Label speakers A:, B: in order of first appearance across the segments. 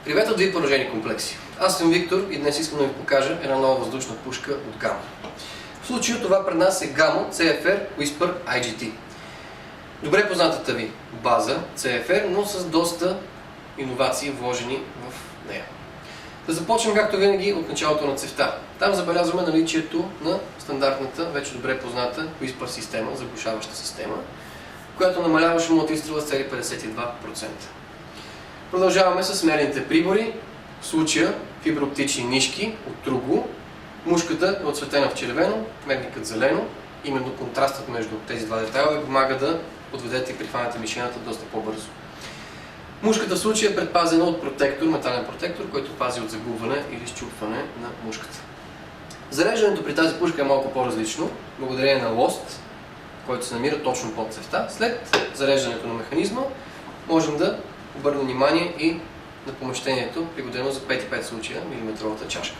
A: Привет от ви поражени комплекси! Аз съм Виктор и днес искам да ви покажа една нова въздушна пушка от Gamo. В случая това пред нас е Gamo CFR Whisper IGT. Добре познатата ви база CFR, но с доста иновации вложени в нея. Да започнем както винаги от началото на цевта. Там забелязваме наличието на стандартната, вече добре позната Whisper система, заглушаваща система, която намалява шума от изстрела с цели 52%. Продължаваме с мерените прибори, в случая фиброоптични нишки от Trugo. Мушката е отцветена в червено, мерникът зелено. Именно контрастът между тези два детайла ви помага да подведете и прихванете мишената доста по-бързо. Мушката в случая е предпазена от протектор, метален протектор, който пази от загубване или счупване на мушката. Зареждането при тази пушка е малко по-различно, благодарение на лост, който се намира точно под цевта. След зареждането на механизма можем да обърнем внимание и на помещението, пригодено за 5,5 случая милиметровата чашка.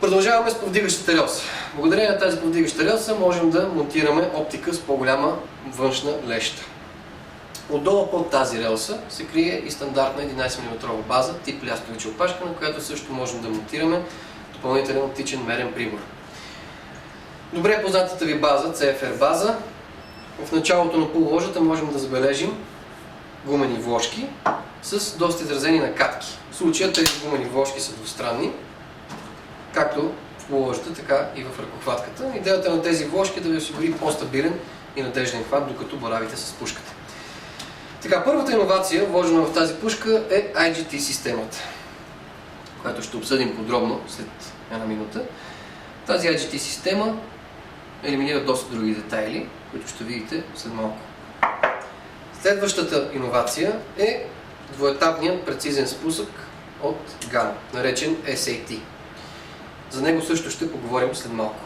A: Продължаваме с повдигащата релса. Благодарение на тази повдигаща релса можем да монтираме оптика с по-голяма външна леща. Отдолу под тази релса се крие и стандартна 11 мм база тип лястовича опашка, на която също можем да монтираме допълнителен оптичен мерен прибор. Добре познатата ви база, CFR база, в началото на полуложата можем да забележим гумени вложки с доста изразени накатки. В случая тези гумени вложки са двустранни, както в полуложата, така и в ръкохватката. Идеята на тези вложки е да ви осигури по-стабилен и надежден хват, докато боравите с пушката. Така, първата иновация, вложена в тази пушка, е IGT системата, която ще обсъдим подробно след една минута. Тази IGT система елиминира доста други детайли, които ще видите след малко. Следващата иновация е двуетапният прецизен спусък от Gamo, наречен SAT. За него също ще поговорим след малко.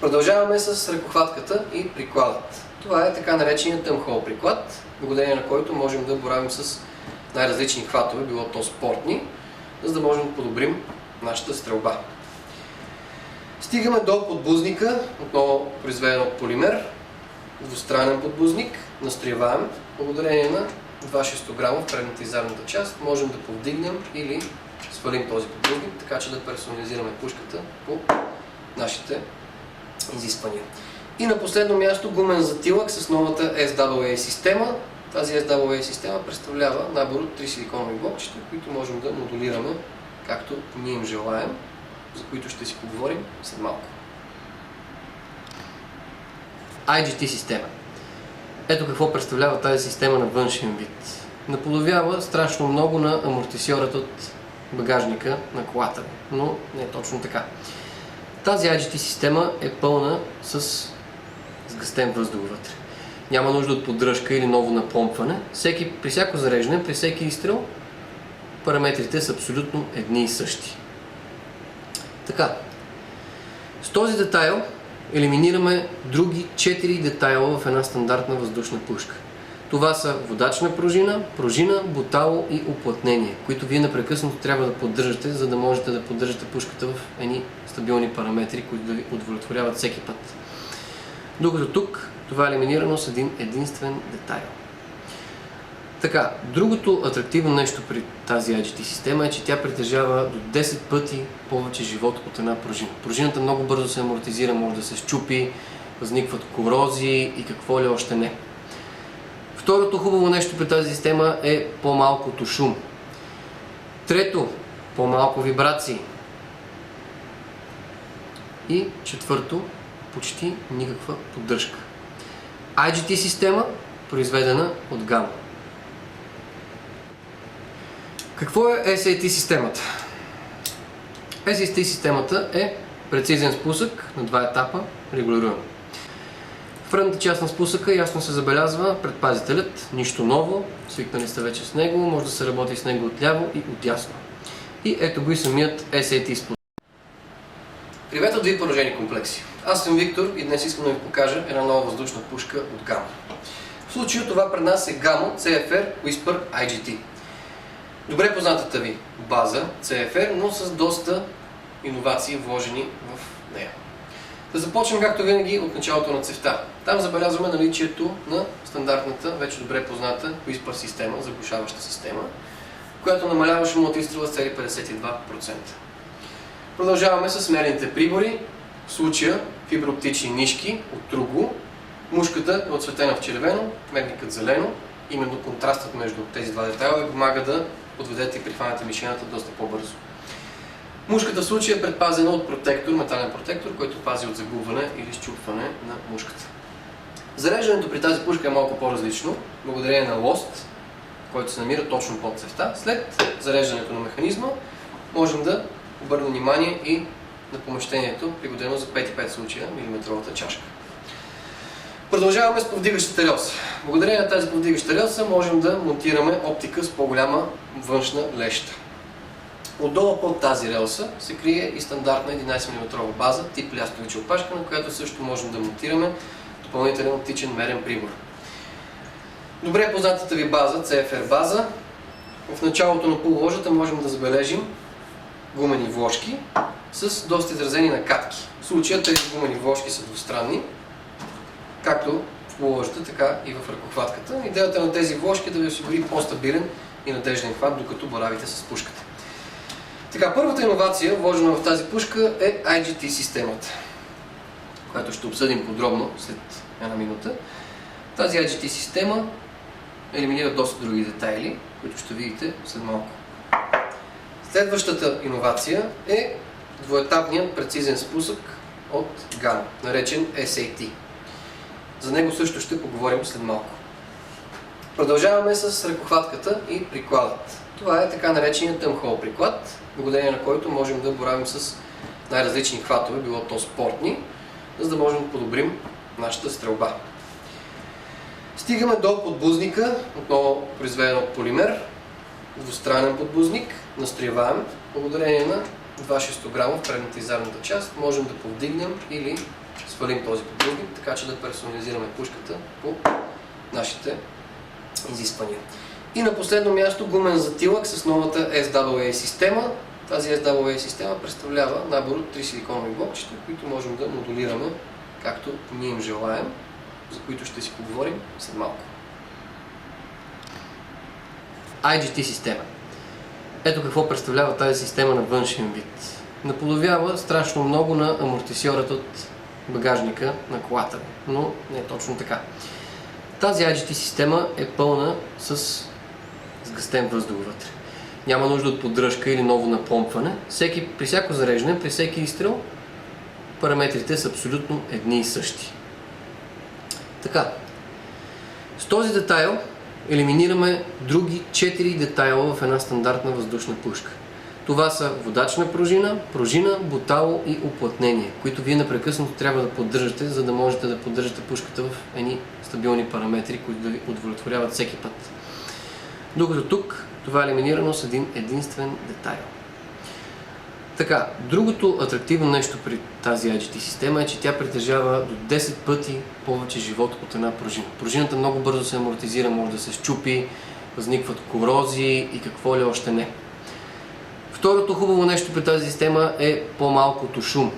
A: Продължаваме с ръкохватката и прикладът. Това е така нареченият тъмхол приклад, благодарение на който можем да боравим с най-различни хватове, било то спортни, за да можем да подобрим нашата стрелба. Стигаме до подбузника, отново произведен от полимер, двустранен подбузник, настроеваем. Благодарение на 2 шестограма в предната и задната част можем да повдигнем или свалим този подбузник, така че да персонализираме пушката по нашите изисквания. И на последно място гумен затилък с новата SWA система. Тази SWA система представлява набор от 3 силиконови блокчета, които можем да модулираме както ние им желаем, за които ще си поговорим след малко. IGT система. Ето какво представлява тази система на външен вид. Наполовява страшно много на амортисьорът от багажника на колата, но не е точно така. Тази IGT система е пълна с сгъстен въздух вътре. Няма нужда от поддръжка или ново напомпване. При всяко зареждане, при всеки изстрел, параметрите са абсолютно едни и същи. Така, с този детайл елиминираме други 4 детайла в една стандартна въздушна пушка. Това са водачна пружина, бутало и уплътнение, които вие непрекъснато трябва да поддържате, за да можете да поддържате пушката в едни стабилни параметри, които да ви удовлетворяват всеки път. Докато тук това е елиминирано с един единствен детайл. Така, другото атрактивно нещо при тази IGT система е, че тя притежава до 10 пъти повече живот от една пружина. Пружината много бързо се амортизира, може да се счупи, възникват корозии и какво ли още не. Второто хубаво нещо при тази система е по-малкото шум. Трето, по-малко вибрации. И четвърто, почти никаква поддръжка. IGT система, произведена от Gamo. Какво е SAT системата? SAT системата е прецизен спусък на 2 етапа, регулируем. В предната част на спусъка ясно се забелязва предпазителят, нищо ново, свикнали сте вече с него, може да се работи с него отляво и отдясно. И ето го и самият SAT спусък. Привет от ви поражени комплекси! Аз съм Виктор и днес искам да ви покажа една нова въздушна пушка от Gamo. В случая това пред нас е Gamo CFR Whisper IGT. Добре познатата ви база CFR, но с доста иновации вложени в нея. Да започнем както винаги от началото на цевта. Там забелязваме наличието на стандартната, вече добре позната Whisper система, заглушаваща система, която намалява шума от изстрела с цели 52%. Продължаваме с мерните прибори. В случая фиброоптични нишки от Trugo. Мушката е отцветена в червено, мерникът зелено. Именно контрастът между тези два детайла ви помага да подведете и прихванете мишената доста по-бързо. Мушката в случая е предпазена от протектор, метален протектор, който пази от загубване или счупване на мушката. Зареждането при тази пушка е малко по-различно, благодарение на лост, който се намира точно под цевта. След зареждането на механизма можем да обърнем внимание и на помещението, пригодено за 5,5 случая милиметровата чашка. Продължаваме с повдигащата релса. Благодарение на тази повдигаща релса можем да монтираме оптика с по-голяма външна леща. Отдолу под тази релса се крие и стандартна 11 мм база, тип лястовича опашка, на която също можем да монтираме допълнителен оптичен мерен прибор. Добре познатата ви база, CFR база. В началото на полуложата можем да забележим гумени вложки с доста изразени накатки. В случая тези гумени вложки са двустранни, както в полуложата, така и в ръкохватката. Идеята на тези вложки е да ви осигури по-стабилен и надежден хват, докато боравите с пушката. Така, първата иновация, вложена в тази пушка, е IGT системата, която ще обсъдим подробно след една минута. Тази IGT система елиминира доста други детайли, които ще видите след малко. Следващата иновация е двуетапният прецизен спусък от GAN, наречен SAT. За него също ще поговорим след малко. Продължаваме с ръкохватката и прикладът. Това е така нареченият тъмхол приклад, благодарение на който можем да боравим с най-различни хватове, било то спортни, за да можем да подобрим нашата стрелба. Стигаме до подбузника, отново произведен от полимер, двустранен подбузник, настроеваем. Благодарение на 2 шестограма в предната и задната част можем да повдигнем или свалим този подбузник, така че да персонализираме пушката по нашите изисквания. И на последно място гумен затилък с новата SWA система. Тази SWA система представлява набор от 3 силиконови блокчета, които можем да модулираме както ние им желаем, за които ще си поговорим след малко. IGT система. Ето какво представлява тази система на външен вид. Наполовява страшно много на амортисьората от багажника на колата, но не е точно така. Тази IGT система е пълна с сгъстен въздух вътре. Няма нужда от поддръжка или ново напомпване. При всяко зареждане, при всеки изстрел, параметрите са абсолютно едни и същи. Така, с този детайл елиминираме други 4 детайла в една стандартна въздушна пушка. Това са водачна пружина, бутало и уплътнение, които вие непрекъснато трябва да поддържате, за да можете да поддържате пушката в едни стабилни параметри, които да ви удовлетворяват всеки път. Докато тук това е елиминирано с един единствен детайл. Така, другото атрактивно нещо при тази IGT система е, че тя притежава до 10 пъти повече живот от една пружина. Пружината много бързо се амортизира, може да се счупи, възникват корозии и какво ли още не. Второто хубаво нещо при тази система е по-малкото шум.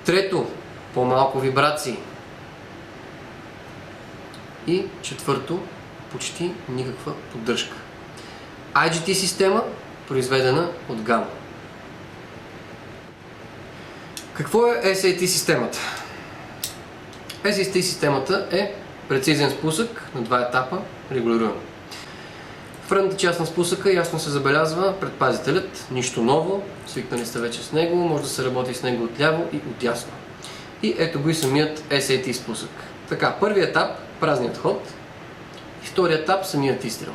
A: Трето, по-малко вибрации. И четвърто, почти никаква поддръжка. IGT система, произведена от GAN. Какво е SAT системата? SAT системата е прецизен спусък на 2 етапа, регулируем. В предната част на спусъка ясно се забелязва предпазителят, нищо ново, свикнали сте вече с него, може да се работи с него отляво и отдясно. И ето го и самият SAT спусък. Така, първият етап, празният ход, и вторият етап, самият изстрел.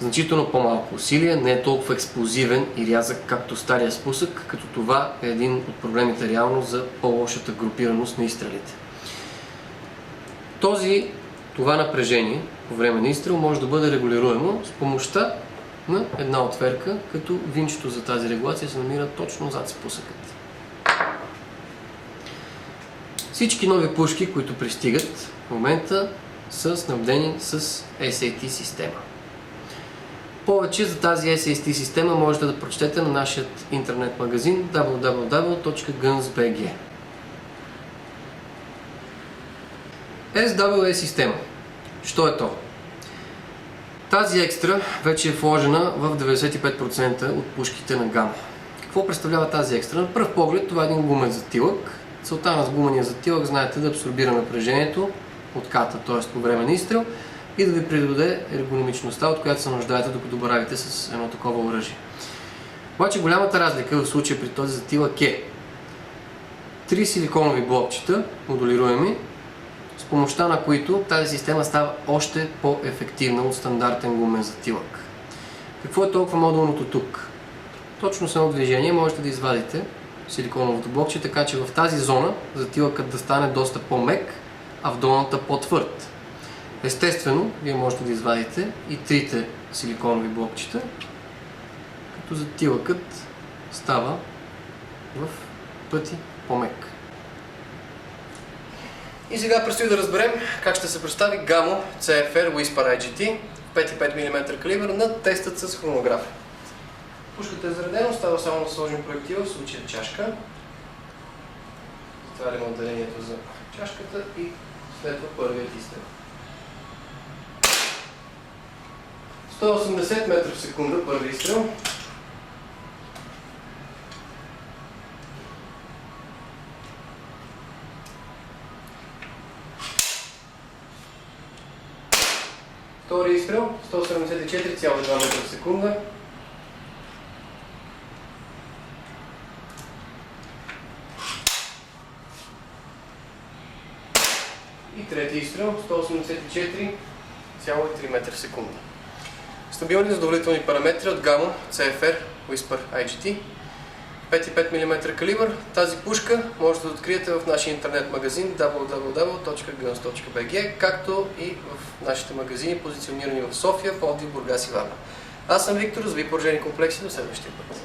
A: Значително по-малко усилие, не е толкова експлозивен и рязък, както стария спусък, като това е един от проблемите реално за по-лошата групираност на изстрелите. Това напрежение по време на изстрел може да бъде регулируемо с помощта на една отверка, като винчето за тази регулация се намира точно зад спусъкът. Всички нови пушки, които пристигат в момента, са снабдени с SAT система. Повече за тази SAT система можете да прочетете на нашия интернет магазин www.guns.bg. SWA система. Що е то? Тази екстра вече е вложена в 95% от пушките на Гама. Какво представлява тази екстра? На пръв поглед това е един гумен затилък. Целта на гумения затилък, знаете, да абсорбира напрежението от ката, т.е. по време на изстрел, и да ви придаде ергономичността, от която се нуждаете, докато боравите с едно такова оръжие. Обаче голямата разлика в случая при този затилък е 3 силиконови блокчета, модулируеми, с помощта на които тази система става още по-ефективна от стандартен гумен затилък. Какво е толкова модулното тук? Точно с едно движение можете да извадите силиконовото блокче, така че в тази зона затилъкът да стане доста по-мек, а в долната по-твърд. Естествено, вие можете да извадите и трите силиконови блокчета, като затилъкът става в пъти по-мек. И сега предстои да разберем как ще се представи Gamo CFR Whisper IGT 5,5 мм калибър на тестът с хронограф. Пушката е заредена, остава само да сложим проектила, в случая чашка. Затваряме отделението за чашката и следва първият изстрел. 180 метра в секунда първи изстрел. Втори изстрел, 174,2 метра в секунда. И трети изстрел, 184,3 метра в секунда. Стабилни задоволителни параметри от Gamo CFR Whisper IGT 5,5 мм калибър. Тази пушка можете да откриете в нашия интернет магазин www.guns.bg, както и в нашите магазини, позиционирани в София, Пловдив, Бургас и Варна. Аз съм Виктор, за Въоръжени комплекси, до следващия път.